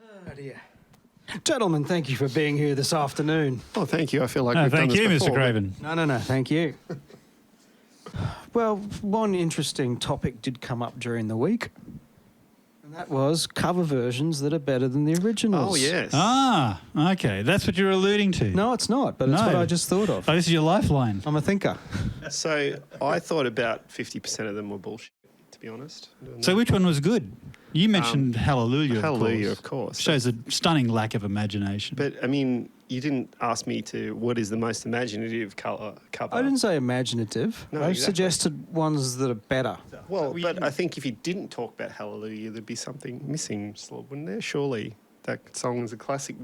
Oh dear. Gentlemen, thank you for being here this afternoon. Oh, thank you. I feel like we've done this before. Thank you, Mr. Craven. No, thank you. Well, one interesting topic did come up during the week, and that was cover versions that are better than the originals. Oh, yes. Ah, okay. That's what you're alluding to. No, it's not, but it's what I just thought of. Oh, this is your lifeline. I'm a thinker. So I thought about 50% of them were bullshit, to be honest. So which one was good? You mentioned Hallelujah, Hallelujah, of of course. Shows a stunning lack of imagination. But, I mean, you didn't ask me to what is the most imaginative cover. I didn't say imaginative. No, I exactly. suggested ones that are better. Well, but I think if you didn't talk about Hallelujah, there'd be something missing, wouldn't there? Surely that song is a classic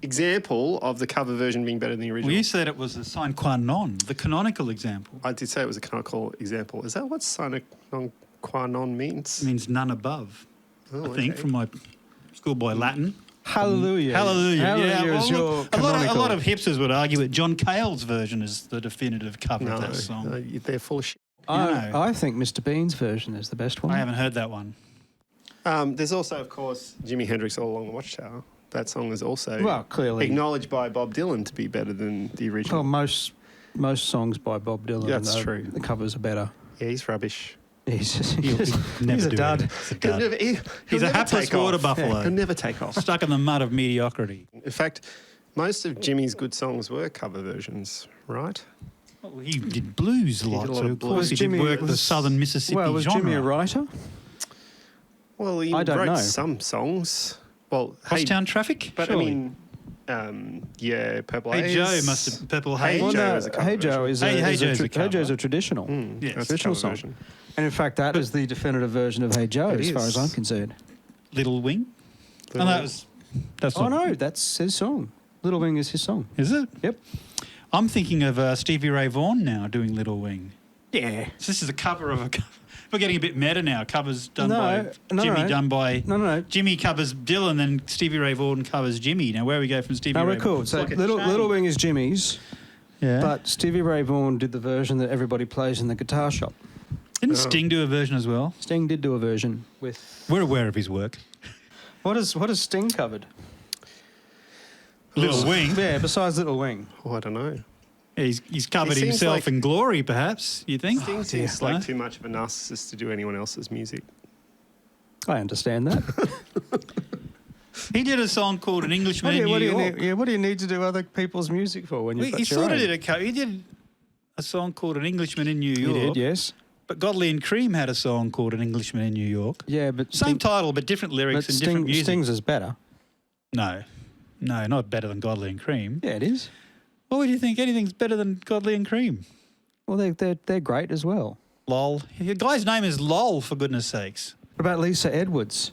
example of the cover version being better than the original. Well, you said it was a sine qua non, the canonical example. I did say it was a canonical example. Is that what sine qua non means? It means none above, Oh, I think, okay. from my schoolboy Latin. Hallelujah. Hallelujah. Hallelujah Yeah, is your look, a canonical. lot of hipsters would argue that John Cale's version is the definitive cover of that song. No, they're full of shit. I think Mr. Bean's version is the best one. I haven't heard that one. There's also, of course, Jimi Hendrix All Along the Watchtower. That song is also clearly acknowledged by Bob Dylan to be better than the original. Well, most songs by Bob Dylan. That's true. The covers are better. Yeah, he's rubbish. He's Never a do dud. it. He's a dud. He'll He's a never hapless take off. water buffalo. He'll never take off. Stuck in the mud of mediocrity. In fact, most of Jimmy's good songs were cover versions, right? Well, he did blues a lot, did a lot so of of course blues. he did work the southern Mississippi Well, was genre. Jimmy a writer? Well, he I don't wrote know. some songs. Well, Crosstown Traffic? but Surely. I mean, Purple Hey Haze. Joe must have Purple Hey Haze. Well, Joe no, is a cover Hey Joe version. is Hey a, is Joe's a Hey cover. Joe's a traditional. Yes. That's a Original cover song. version. And in fact, that is the definitive version of Hey Joe, It as far is. as I'm concerned. Little Wing? Little- That's Oh not, no, that's his song. Little Wing is his song. Is it? Yep. I'm thinking of Stevie Ray Vaughan now doing Little Wing. Yeah. So this is a cover of a cover. We're getting a bit meta now. Covers done No, by no, Jimmy, no. done by... No. Jimmy covers Dylan, then Stevie Ray Vaughan covers Jimmy. Now, where we go from Stevie No, Ray we're cool. Vaughan? So It's like a Little chain. Wing is Jimmy's, Yeah. but Stevie Ray Vaughan did the version that everybody plays in the guitar shop. Didn't Sting do a version as well? Sting did do a version with... We're aware of his work. What has Sting covered? Little Wing. Yeah, besides Little Wing. Oh, I don't know. Yeah, he's covered He seems himself like- in glory, perhaps, you think? Sting dear. seems like too much of a narcissist to do anyone else's music. I understand that. He did a song called An Englishman in New York. What do you need to do other people's music for when you've got He your sort of own? did He did a song called An Englishman in New He York. did, yes. But Godley and Cream had a song called An Englishman in New York. Yeah, but Same title, but different lyrics but and different music. Sting's is better. No, not better than Godley and Cream. Yeah, it is. Why would you think anything's better than Godley and Cream? Well, they're great as well. Lol. The guy's name is Lol, for goodness sakes. What about Lisa Edwards?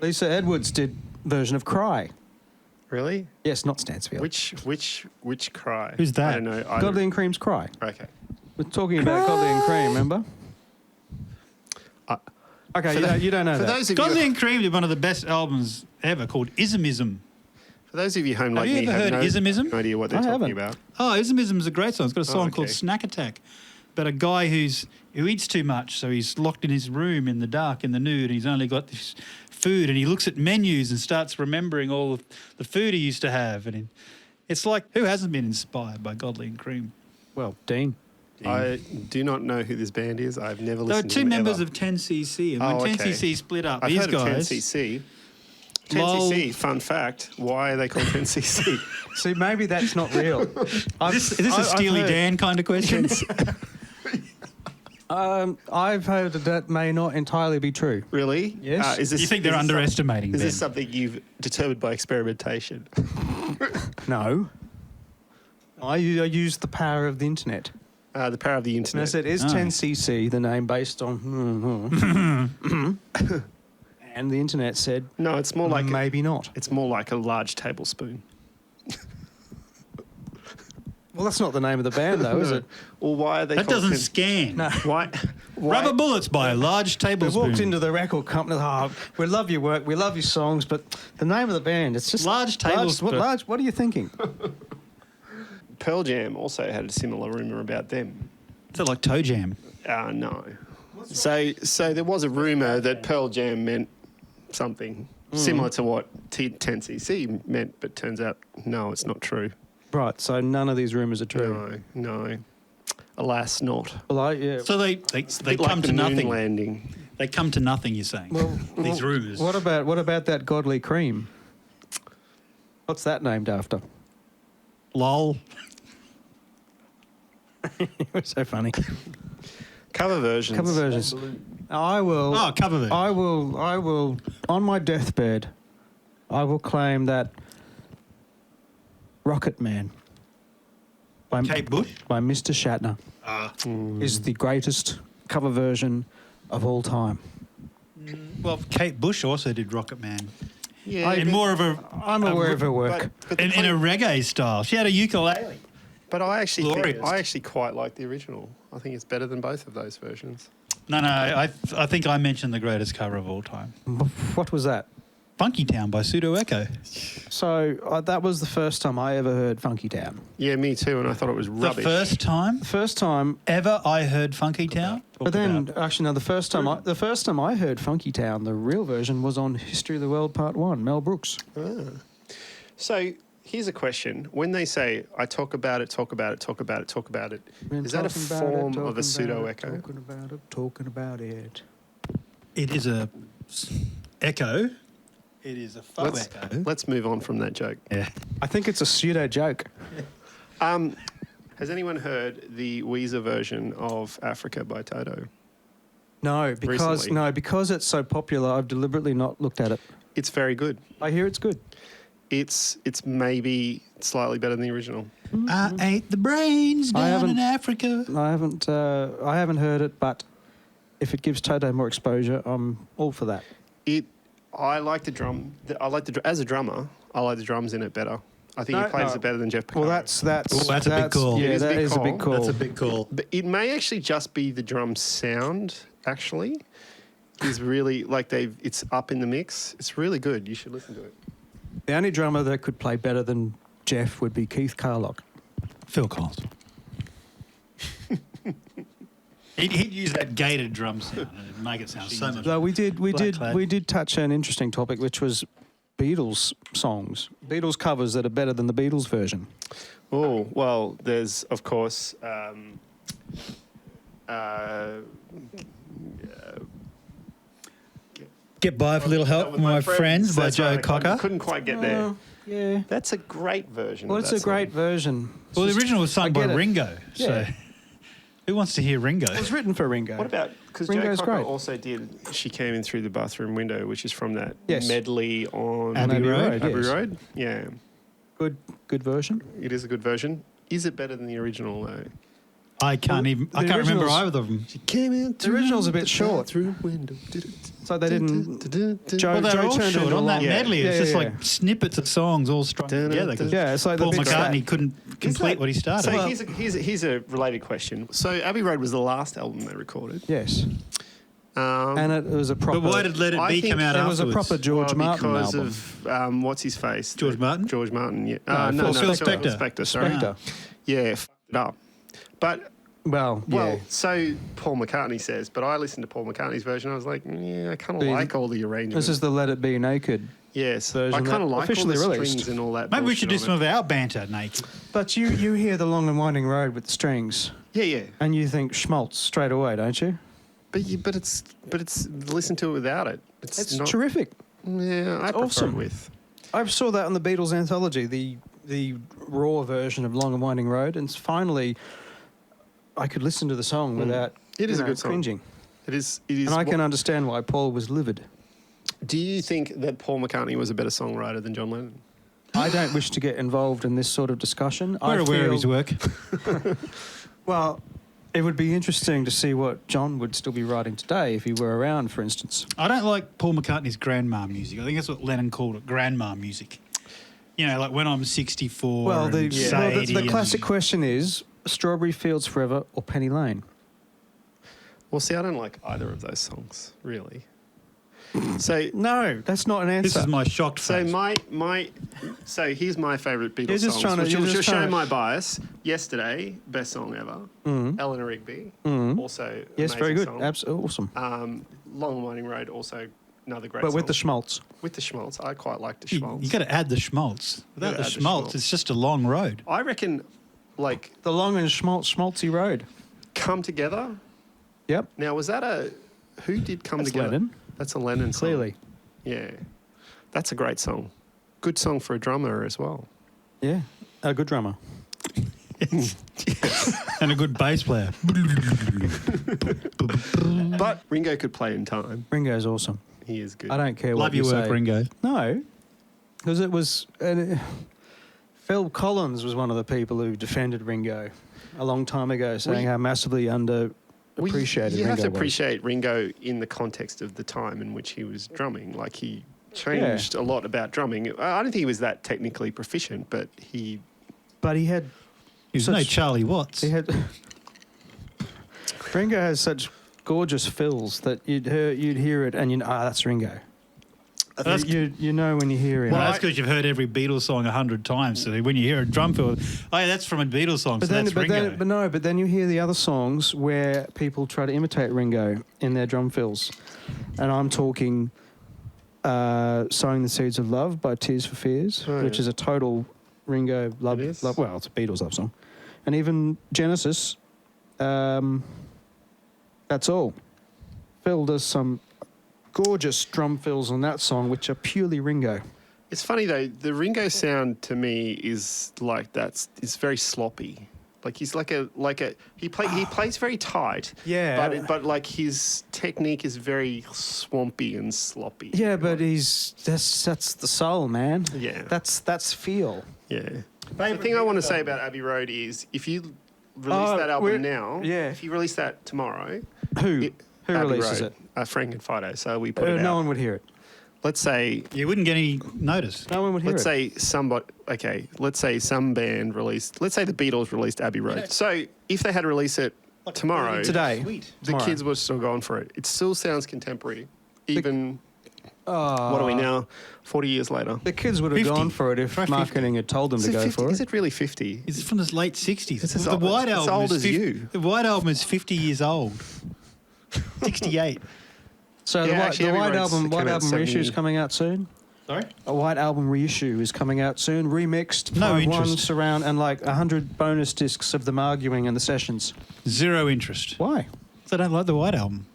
Lisa Edwards did version of Cry. Really? Yes, not Stansfield. Which cry? Who's that? I don't know. Godley and Cream's Cry. Okay. We're talking about Godley and Cream, remember? Okay, you don't know For that. those of Godley you, and Cream did one of the best albums ever called Ismism. for those of you home like you me, ever heard no Ismism? idea what they're I talking haven't. about. Oh, Ismism is a great song. It's got a song called okay. Snack Attack about a guy who eats too much, so he's locked in his room in the dark, in the nude, and he's only got this food, and he looks at menus and starts remembering all of the food he used to have. And it's like, who hasn't been inspired by Godley and Cream? Well, Dean. I do not know who this band is. I've never There were listened to two them members ever. of 10cc, and when Oh, okay. 10cc split up, I've these heard guys... of 10cc. Lol. 10cc, fun fact, why are they called 10cc? See, maybe that's not real. Is this a Steely Dan kind of question? I've heard that may not entirely be true. Really? Yes. Is this, You think they're is this underestimating Is them? this something you've determined by experimentation? No. I used the power of the internet. The power of the And I internet. said, is Oh. 10cc the name based on... and the internet said, No, it's more like maybe not. it's more like a large tablespoon. Well, that's not the name of the band, though, is it? Well, why are they That called doesn't 10 scan. No. Why? Rubber Bullets by a large We tablespoon. walked into the record company. Oh, we love your work, we love your songs, but the name of the band, it's just Large tablespoon. What are you thinking? Pearl Jam also had a similar rumor about them. Is that like Toe Jam? No. So there was a rumor that Pearl Jam meant something. Similar to what 10cc meant, but turns out, no, it's not true. Right, so none of these rumours are true. No. Alas, not. Well, So they It's a come bit like to the moon nothing. landing. They come to nothing, you're saying. These rumours. What about that godly cream? What's that named after? Lol. It was so funny. Cover versions. Cover versions. I will. Oh, cover version. I will. On my deathbed, I will claim that Rocket Man by Kate Bush? by Mr. Shatner is the greatest cover version of all time. Well, Kate Bush also did Rocket Man. Yeah, In more of a... I'm aware of her work. but in a reggae style. She had a ukulele. But I Glorious. actually quite like the original. I think it's better than both of those versions. No, I think I mentioned the greatest cover of all time. What was that? Funky Town by Pseudo Echo. So that was the first time I ever heard Funky Town. Yeah, me too, and I thought it was rubbish. The first time First time, ever I heard Funky Town. but then actually no, the first time I heard Funky Town, the real version was on History of the World Part 1, Mel Brooks. So here's a question. When they say, I talk about it, talk about it, talk about it, talk about it, is that a form of a pseudo-echo? Talking about it. It is a echo. It is a faux echo. Let's move on from that joke. Yeah. I think it's a pseudo joke. Has anyone heard the Weezer version of Africa by Toto? No, because it's so popular, I've deliberately not looked at it. It's very good. I hear it's good. It's maybe slightly better than the original. I ate the brains down in Africa. I haven't heard it, but if it gives Toto more exposure, I'm all for that. I like the drum. As a drummer, I like the drums in it better. I think he plays it better than Geoff. Well, that's a big call. Yeah, that is a big call. That's a big call. But it may actually just be the drum sound. Actually, is really it's up in the mix. It's really good. You should listen to it. The only drummer that could play better than Geoff would be Keith Carlock. Phil Collins. He'd use that gated drum sound and make it sound so much. Though we Black-clad. did touch on an interesting topic, which was Beatles songs, Beatles covers that are better than the Beatles version. Oh well, there's of course. Get by with a little help, my friends, by That's Joe right, Cocker. Couldn't quite get there. Yeah. That's a great version. Well, of it's that a great song. version. Well, the original was sung by I get it. Ringo. So Yeah. who wants to hear Ringo? It was written for Ringo. What about because Joe Ringo's Cocker great. also did "She Came In Through the Bathroom Window," which is from that Yes. medley on Abbey Road, Abbey yes. Road. Yeah, Good version? it is a good version. Is it better than the original though? I can't the remember original's- either of them. She came in. The original's a bit short. Through window. So they didn't. Joe, Well, they're Joe all turned short it on that along. medley. Yeah, It's just yeah, like snippets of songs all strung together. 'cause Yeah, it's like Paul the bits McCartney that- couldn't complete what he started. So here's a related question. So Abbey Road was the last album they recorded. Yes. Um, And it was a proper. But why did Let It I Be think come out it was a afterwards? proper George Martin because album. of what's his face? George Martin? George Martin. Yeah. No, Phil Spector. Spector. Spector. Sorry. Spector. Yeah, fucked it up. But Well, well, yeah. so Paul McCartney says, but I listened to Paul McCartney's version. I was like, yeah, I kind of The- like all the arrangements. This is the Let It Be Naked. yes, version I kind that of like all officially the released. strings and all that. Maybe we should do bullshit some on of our banter naked. But you hear the long and winding road with the strings, it. Yeah. and you think schmaltz straight away, don't you? But it's listen to it without it. It's not, terrific. Yeah, I prefer awesome. it with. I saw that on the Beatles anthology, the raw version of Long and Winding Road, and finally I could listen to the song without It is a good song. cringing. It is. It is. And I can understand why Paul was livid. Do you think that Paul McCartney was a better songwriter than John Lennon? I don't wish to get involved in this sort of discussion. We're aware of his work. Well, it would be interesting to see what John would still be writing today if he were around, for instance. I don't like Paul McCartney's grandma music. I think that's what Lennon called it, grandma music. You know, like When I'm 64 Well, and the Sadie classic and- question is Strawberry Fields Forever or Penny Lane? Well, see, I don't like either of those songs, really. So, No, that's not an answer. This is my shocked so face. so here's my favourite Beatles You're just songs. trying to- which you're will just show trying to- my bias. Yesterday, best song ever. Mhm. Eleanor Rigby, Mhm. also Yes, very amazing good. song. Absolutely awesome. Long and Winding Road, also another great But song. with the schmaltz. With the schmaltz. I quite like the You schmaltz. got to add the schmaltz. Without gotta the add the schmaltz, schmaltz. it's just a long road. I reckon, like, The long and schmaltzy road. Come Together. Yep. Now, was that who did Come That's Together? Lennon. That's a Lennon song. Clearly. Yeah. That's a great song. Good song for a drummer as well. Yeah. A good drummer. And a good bass player. But Ringo could play in time. Ringo's awesome. He is good. I don't care what Love you your work, say. Ringo. No, because it was Phil Collins was one of the people who defended Ringo a long time ago, saying how massively underappreciated You Ringo have to was. appreciate Ringo in the context of the time in which he was drumming. Like, he changed a lot about drumming. I don't think he was that technically proficient, but he... But he had He's no Charlie Watts. he had Ringo has such gorgeous fills that you'd hear it and you know, that's Ringo. That's- You know when you hear him. Well, that's because you've heard every Beatles song 100 times. So when you hear a drum fill, oh, yeah, that's from a Beatles song, so that's Ringo. But then you hear the other songs where people try to imitate Ringo in their drum fills. And I'm talking Sowing the Seeds of Love by Tears for Fears, which is a total Ringo love. It is? Well, it's a Beatles love song. And even Genesis, that's all. Phil does some gorgeous drum fills on that song, which are purely Ringo. It's funny, though. The Ringo sound, to me, is like it's very sloppy. Like, he's he plays very tight. Yeah. But like, his technique is very swampy and sloppy. Yeah, but that's the soul, man. Yeah. That's feel. Yeah. The thing I want to say about Abbey Road is, if you release that album now, if you release that tomorrow, Who Abbey releases Road, it? FrankenOpenDiscussion. So we put it out. No one would hear it. Let's say You wouldn't get any notice. No one would hear Let's it. say some band released. Let's say the Beatles released Abbey Road. So if they had to release it tomorrow, Today. the Tomorrow. kids were still going for it. It still sounds contemporary, even. What are we now? 40 years later. The kids would have 50. gone for it if Try 50. marketing had told them Is to it go 50? for Is it. it really 50? It's from the late 60s. It's as the old- White it's Album old is as you. The White Album is 50 years old. 68. So Yeah, actually, the Abbey White Road's Album came out reissue 70. is coming out soon. Sorry? A White Album reissue is coming out soon, remixed, No 5-1 interest. surround, and like 100 bonus discs of them arguing in the sessions. Zero interest. Why? I don't like the White Album.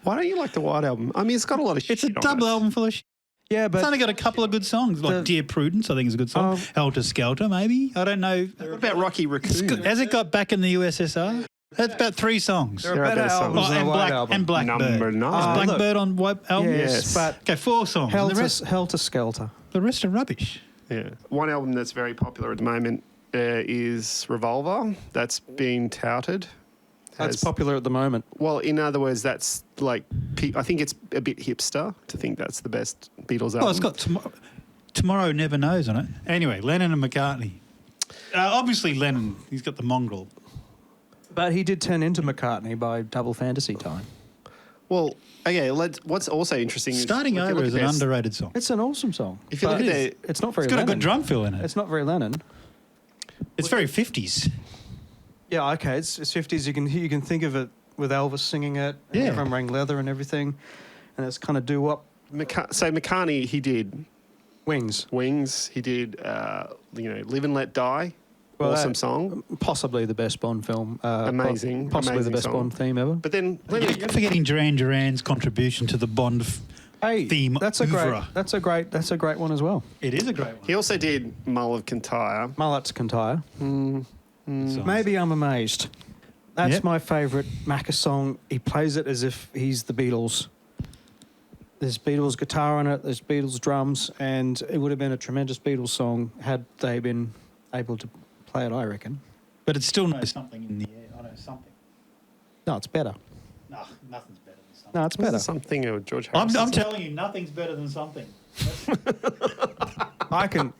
Why don't you like the White Album? I mean, it's got a lot of shit. It's a on double it. album full of shit. Yeah, but It's only got a couple of good songs, like the- Dear Prudence, I think is a good song. Oh. Helter Skelter, maybe. I don't know. What about Rocky Raccoon? Has it got Back in the USSR? That's about 3 songs. there are There are better better songs. albums than and the White Album. Blackbird. Number 9. Is Blackbird on White Album? Yes, but Okay, 4 songs. And Helter Skelter. the rest are rubbish. Yeah. One album that's very popular at the moment is Revolver. That's being touted. That's Has- popular at the moment. Well, in other words, that's like, I think it's a bit hipster to think that's the best Beatles album. Oh, it's got Tomorrow Never Knows on it. Anyway, Lennon and McCartney. Obviously, Lennon, he's got the mongrel. But he did turn into McCartney by Double Fantasy Time. Well, okay, what's also interesting is... Starting look Over at is an their- underrated song. It's an awesome song. If you look But at their... it's not very It's got a Lennon. good drum fill in it. It's not very Lennon. It's very 50s. Yeah, okay, it's 50s. You can think of it with Elvis singing it, and Yeah. everyone wearing leather and everything, and it's kind of doo-wop. So McCartney, he did Wings. Wings, he did, Live and Let Die, Well, awesome that- song. Possibly the best Bond film. Amazing, Possibly amazing the best song. Bond theme ever. But then... You're forgetting Duran Duran's contribution to the Bond theme that's a great. oeuvre. That's a great one as well. It is a great one. He also did Mull of Kintyre. Mullet's Kintyre. Songs. Maybe I'm amazed. That's Yep. my favourite Macca song. He plays it as if he's the Beatles. There's Beatles guitar on it, there's Beatles drums, and it would have been a tremendous Beatles song had they been able to play it, I reckon. But it still knows something in the air. I know something. No, it's better. No, nothing's better than something. No, it's This better. is something of George I'm Harrison. telling you, nothing's better than something. I can.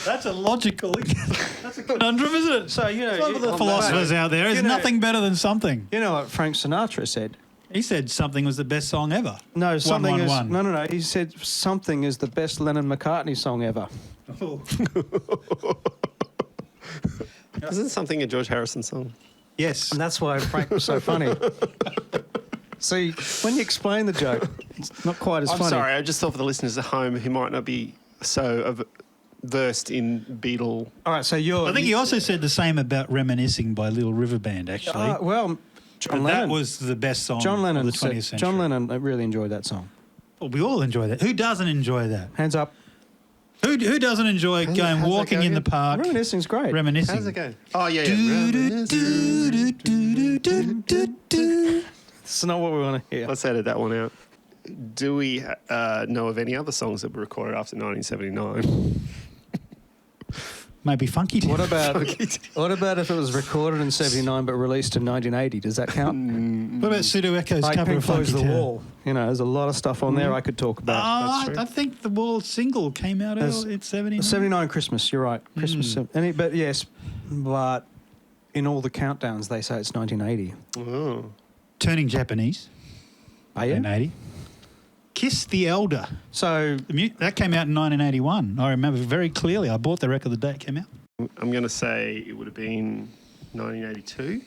That's a logical... That's a conundrum, isn't it? So, you know... Some of the philosophers out there, is you know- nothing better than something. You know what Frank Sinatra said? He said something was the best song ever. No, something is... 111. No. He said something is the best Lennon-McCartney song ever. Isn't something a George Harrison song? Yes. And that's why Frank was so funny. See, when you explain the joke, It's not quite as I'm funny. sorry, I just thought for the listeners at home who might not be so versed in Beatle. All right, so I think he also said the same about Reminiscing by Little River Band, actually. well, John But Lennon. that was the best song John Lennon of the 20th said, century. John Lennon really enjoyed that song. Well, we all enjoy that. Who doesn't enjoy that? Hands up. Who doesn't enjoy How's going that walking go in the again? park? Reminiscing's great. Reminiscing. How's it go? Oh, yeah, It's not what we want to hear. Let's edit that one out. Do we know of any other songs that were recorded after 1979? Maybe Funky Town. What about if it was recorded in 79 but released in 1980? Does that count? What about Pseudo Echo's Like cover Pink of Funky Floyd's The Town? Wall. You know, there's a lot of stuff on there I could talk about. Oh, I think the Wall single came out early. It's 79. 79 Christmas, you're right. Christmas. But yes, but in all the countdowns they say it's 1980. Oh. Turning Japanese. Are you? 1980. Kiss the Elder. So That came out in 1981. I remember very clearly. I bought the record the day it came out. I'm going to say it would have been 1982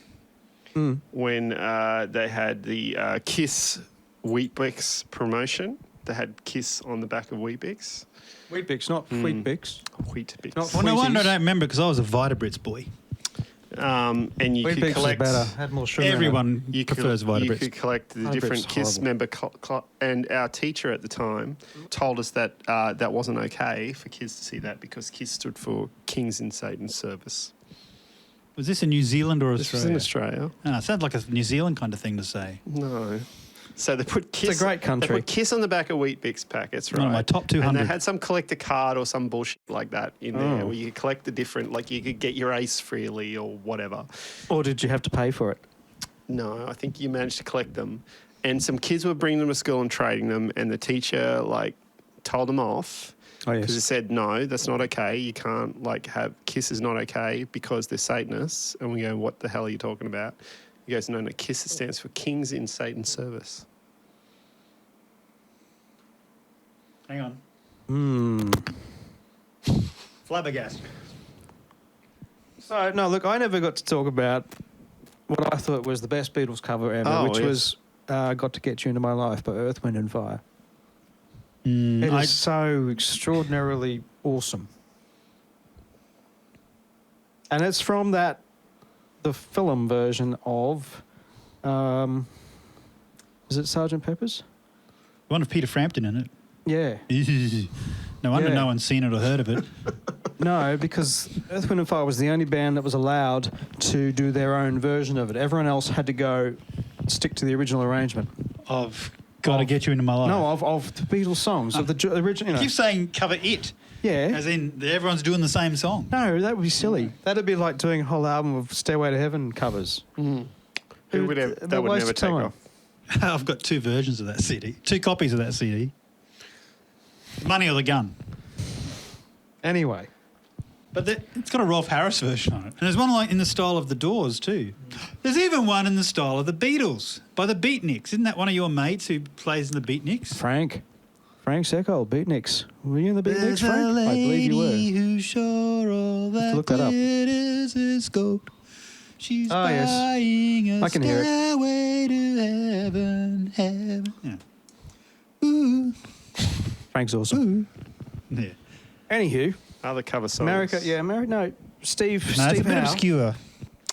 when they had the Kiss Weet-Bix promotion. They had Kiss on the back of Weet-Bix. Weet-Bix, not Wheat-Bix. Weet-Bix. Not Well, no wonder I Wheaties. don't remember because I was a Vitabrits boy. And you could Weet-Bix was collect... better. Had more sugar in it. Everyone You prefers could, you Vitabrits. could collect the Vitabrits different is Kiss horrible. member... and our teacher at the time told us that that wasn't okay for kids to see that because Kiss stood for Kings in Satan's Service. Was this in New Zealand or This was in Australia? Australia. It sounds like a New Zealand kind of thing to say. No. So they put Kiss... It's a great country. They put Kiss on the back of Weet-Bix packets, right? One of my top 200. And they had some collector card or some bullshit like that in there Oh. where you could collect the different... Like you could get your ace freely or whatever. Or did you have to pay for it? No, I think you managed to collect them. And some kids were bringing them to school and trading them, and the teacher, told them off. Oh, Because he yes. said, no, that's not okay. You can't, have... Kiss is not okay because they're Satanists. And we go, what the hell are you talking about? He goes, no, Kiss stands for Kings in Satan's Service. Hang on. Flabbergasted. So, no, look, I never got to talk about what I thought was the best Beatles cover ever, Oh, which yes. was Got to Get You Into My Life by Earth, Wind and Fire. It I- is so extraordinarily awesome. And it's from the film version of, is it Sgt. Pepper's? One of Peter Frampton in it. Yeah. No wonder Yeah. no one's seen it or heard of it. No, because Earth, Wind and Fire was the only band that was allowed to do their own version of it. Everyone else had to go stick to the original arrangement. Of Gotta Get You Into My Life. No, of the Beatles songs, of the original. You keep saying cover it, Yeah. as in everyone's doing the same song. No, that would be silly. That'd be like doing a whole album of Stairway to Heaven covers. Who would have, They're that would waste never of take time. off. I've got 2 versions of that CD. 2 copies of that CD. Money or the Gun. Anyway. But it's got a Rolf Harris version on it. And there's one in the style of the Doors too. There's even one in the style of the Beatles by the Beatniks. Isn't that one of your mates who plays in the Beatniks? Frank Seckold, Beatniks. Were you in the Beatniks, Frank? I believe you were. Who's sure all that look that up. glitters is gold. She's Oh, yes. buying a I can hear it. stairway to heaven, heaven. Yeah. Ooh. Frank's awesome. Ooh. Yeah. Anywho, Other cover songs. America, yeah, no, Steve No, it's a Steve bit Howe. obscure.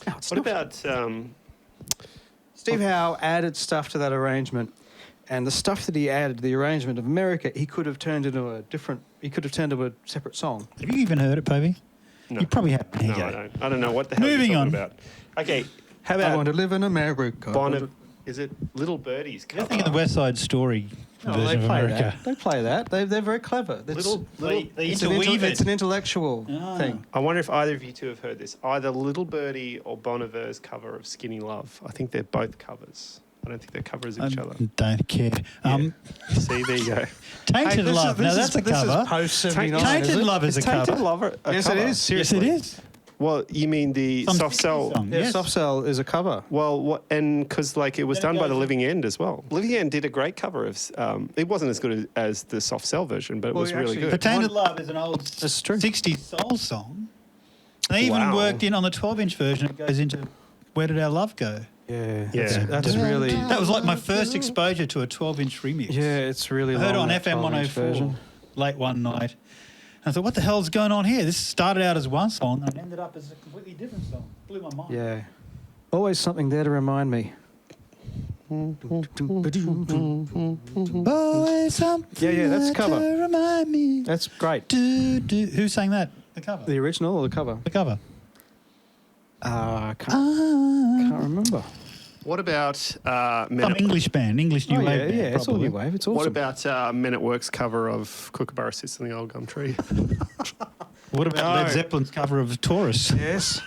No, it's What not. about... Steve Howe added stuff to that arrangement, and the stuff that he added to the arrangement of America, he could have turned into a separate song. Have you even heard it, Povey? No. You probably have. There you No, go. I don't. I don't know what the hell Moving you're on. talking about. Okay, how I want about to live in America. Is it Little Birdie's cover? I think of the West Side Story No, version they of play America. that. They play that. They're very clever. They It's interweave it's an it. intellectual Ah. thing. I wonder if either of you two have heard this. Either Little Birdie or Bon Iver's cover of Skinny Love. I think they're both covers. I don't think they're covers of each other. Don't care. See, there you go. Tainted Love. Now that's a cover. Post 79. Tainted Love is a Tainted cover. Love a Yes, cover? it is. Yes, Seriously. it is. Well, you mean the Some Soft Cell? 60s song. Yeah, Yes. Soft Cell is a cover. Well, and because it was Then it done by the goes- Living End as well. Living End did a great cover of. It wasn't as good as the Soft Cell version, but it Well, was really actually- good. But Tainted Love is an old That's true. 60s soul song. They even Wow. worked in on the 12-inch version. It goes into Where Did Our Love Go? Yeah, Yeah. that's really. That was like my first exposure to a 12-inch remix. Yeah, it's really. I heard it long, on that FM 12-inch 104 version. late one night. And I thought, what the hell's going on here? This started out as one song and ended up as a completely different song. Blew my mind. Yeah, always something there to remind me. Always something Yeah, that's there cover. to remind me. That's great. Who sang that? The cover. The original or the cover? The cover. I can't remember. What about Men Some at, English band, English new Oh, wave yeah, band. yeah, it's all probably. new wave. It's awesome. What about Men at Work's cover of Kookaburra Sits in the Old Gum Tree? What about No. Led Zeppelin's cover of Taurus? Yes.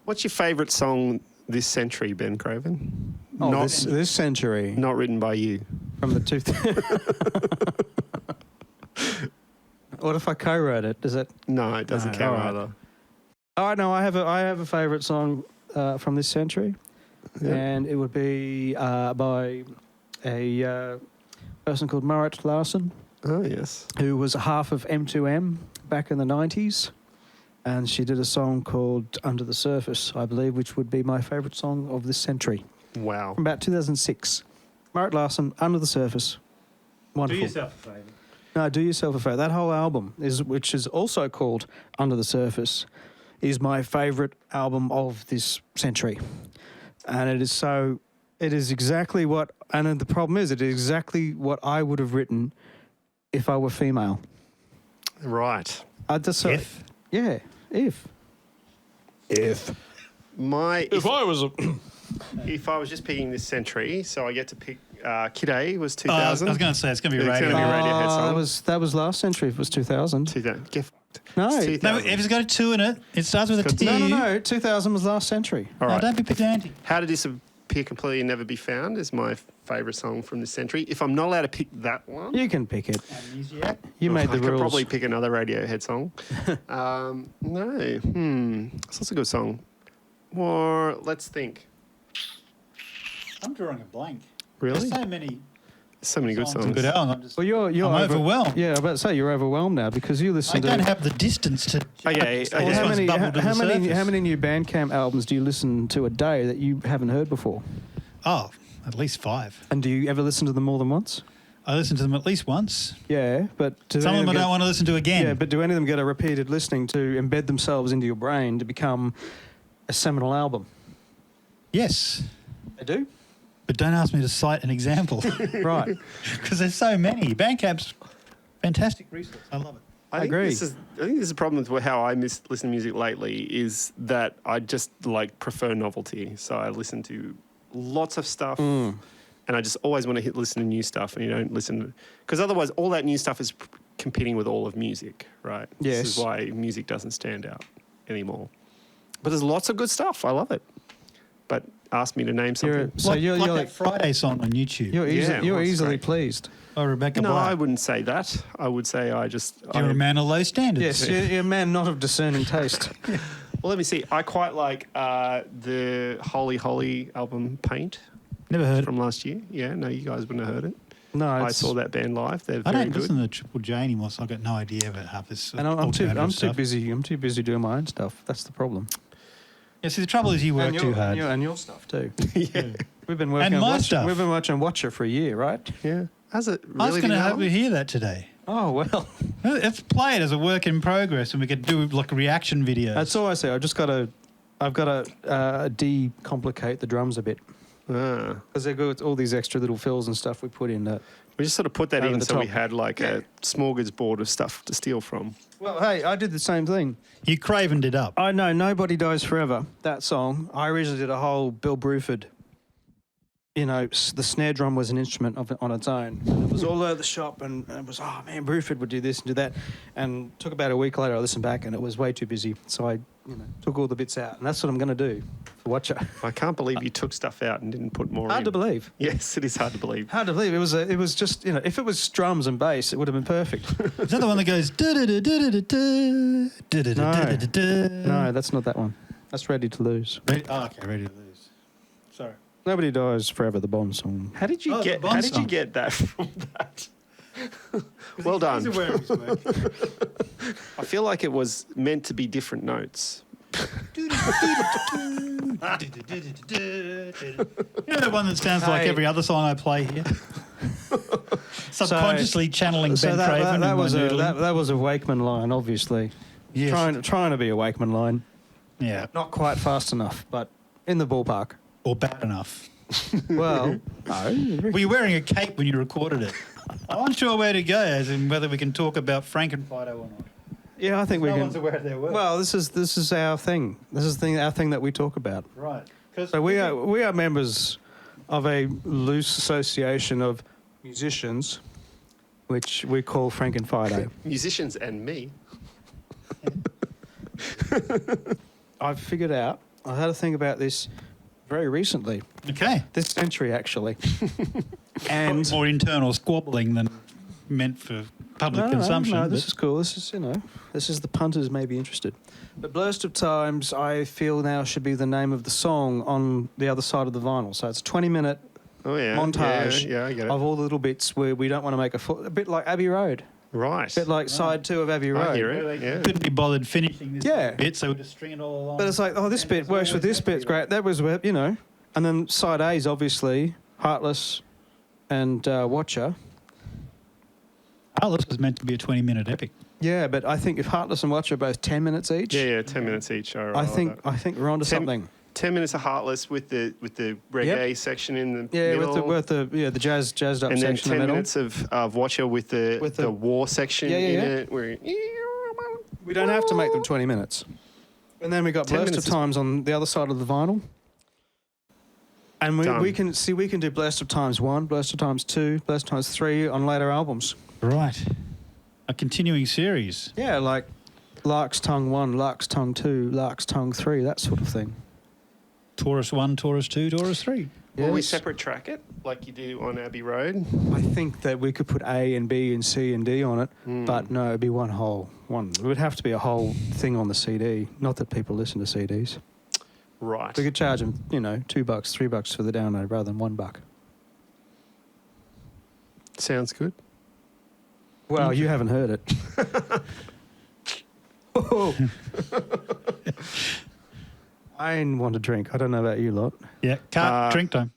What's your favourite song this century, Ben Craven? Oh, not, this century not written by you. from the 2000s. What if I co-wrote it? Does it? No, it doesn't No, count all right. either. Oh no, I have a favourite song from this century, and it would be by a person called Marit Larsen, Oh, yes. who was half of M2M back in the 90s, and she did a song called Under the Surface, I believe, which would be my favourite song of this century, Wow. from about 2006. Marit Larsen, Under the Surface, wonderful. Do yourself a favour. No, do yourself a favour. That whole album, which is also called Under the Surface, is my favourite album of this century. And it is exactly what, and the problem is, it is exactly what I would have written if I were female. Right. I just If? Yeah, if. If I was a... if I was just picking this century, so I get to pick Kid A was I was 2000. going to say it's going to be It's gonna radio. be Radiohead song. That was last century. It was 2000. 2000. Get f***ed. No. It's No, 2000. if it's got a 2 in it, it starts with a T. No. 2000 was last century. All No, right. don't be pedantic. How to Disappear Completely and Never Be Found is my favourite song from this century. If I'm not allowed to pick that one, You can pick it. Amnesiac. You made the I could rules. probably pick another Radiohead song. No. So that's a good song. Or let's think. I'm drawing a blank. Really? There's so many So many good songs. songs. Good album. I'm just. Well, you're I'm overwhelmed. Yeah, I was about to say you're overwhelmed now because you listen I to. don't have the distance to. Okay, This okay. one's how many? bubbled to How the many? surface. How many new Bandcamp albums do you listen to a day that you haven't heard before? Oh, at least 5. And do you ever listen to them more than once? I listen to them at least once. Yeah, but do Some any of them I get- don't want to listen to again. Yeah, but do any of them get a repeated listening to embed themselves into your brain to become a seminal album? Yes, They do. but don't ask me to cite an example Right. because there's so many. Bandcamp's fantastic resource. I love it. I think agree. This is a problem with how I listen to music lately is that I just prefer novelty. So I listen to lots of stuff and I just always want to listen to new stuff and you don't listen because otherwise all that new stuff is competing with all of music, right? Yes. This is why music doesn't stand out anymore. But there's lots of good stuff. I love it. But ask me to name something. So like, you're like like that Friday song on YouTube. you're Yeah, you're well, that's easily great. pleased. Or Rebecca No, I Black. wouldn't say that. I would say You're a man of low standards. Yes, you're a man not of discerning taste. Well, let me see. I quite like the Holy Holy album Paint Never heard it. from last year. Yeah, no, you guys wouldn't have heard it. No, I saw that band live. They're I very don't good. listen to Triple J anymore, so I've got no idea about half this. And I'm too busy. I'm too busy doing my own stuff. That's the problem. Yeah, see, the trouble is you work too hard. And your stuff too. Yeah. We've been working And on my Watcher. stuff. We've been watching Watcher for a year, right? Yeah. Has it I was really going to been have out? you hear that today. Oh well. Let's play it as a work in progress, and we could do like reaction videos. That's all I say. I've got to decomplicate the drums a bit Ah. because they've got all these extra little fills and stuff we put in that. We just sort of put that Over in the so we top. had like a smorgasbord of stuff to steal from. Well, hey, I did the same thing. You Cravened it up. I know Nobody Dies Forever. That song. I originally did a whole Bill Bruford. You know, the snare drum was an instrument on its own. And it was all over the shop, and it was, oh man, Bruford would do this and do that. And took about a week later, I listened back, and it was way too busy. So I, took all the bits out, and that's what I'm going to do for Watcher. I can't believe you took stuff out and didn't put more Hard in. to believe. Yes, it is hard to believe. Hard to believe. It was just, if it was drums and bass, it would have been perfect. Is that the one that goes? No, that's not that one. That's Ready to Lose. Okay, ready to lose. Sorry. Nobody Dies Forever, the Bond song. How did you Oh, the get? Bond How did you song. get that from that? Well done. He's aware of his work. I feel like it was meant to be different notes. You know the one that sounds like every other song I play here? Subconsciously channeling Ben Craven. That was a Wakeman line, obviously. Yes. Trying to be a Wakeman line. Yeah. Not quite fast enough, but in the ballpark. Or bad enough. Well, no. Were you wearing a cape when you recorded it? I'm unsure where to go, as in whether we can talk about FrankenOpenDiscussion or not. Yeah, I think we No can. one's aware of their work. Well, this is our thing. This is our thing that we talk about. Right. So we are members of a loose association of musicians, which we call FrankenOpenDiscussion. Musicians and me. I've figured out. I had to think about this very recently. Okay. This century, actually. And more internal squabbling than meant for public consumption. No, this is cool. This is the punters may be interested. But Blurst of Times, I feel now should be the name of the song on the other side of the vinyl. So it's a 20-minute montage Yeah, I get it. of all the little bits where we don't want to make a bit like Abbey Road. Right. A bit like side 2 of Abbey Road. I hear it. Yeah. Couldn't be bothered finishing this Yeah. bit, so we'll just string it all along. But it's like, oh, this bit works with this bit. It's great. That was, you know. And then side A is obviously Heartless and Watcher. This was meant to be a 20-minute epic. Yeah, but I think if Heartless and Watcher are both 10 minutes each, Yeah, 10 minutes each. I think we're onto something. 10 minutes of Heartless with the reggae section in the middle. with the jazzed up and then section 10 in the middle. minutes of Watcher with the war section in it. Where We don't have to make them 20 minutes. And then we got 10 Blurst of minutes Times on the other side of the vinyl. And we can do Blurst of Times 1, Blurst of Times 2, Blurst of Times 3 on later albums. Right. A continuing series. Yeah, like Lark's Tongue 1, Lark's Tongue 2, Lark's Tongue 3, that sort of thing. Taurus 1, Taurus 2, Taurus 3. Will we Yes. separate track it like you do on Abbey Road? I think that we could put A and B and C and D on it, but no, it'd be one whole one. It would have to be a whole thing on the CD. Not that people listen to CDs. Right. We could charge them, $2, $3 for the download rather than $1. Sounds good. Well, you haven't heard it. Oh. I want a drink. I don't know about you lot. Yeah, drink time.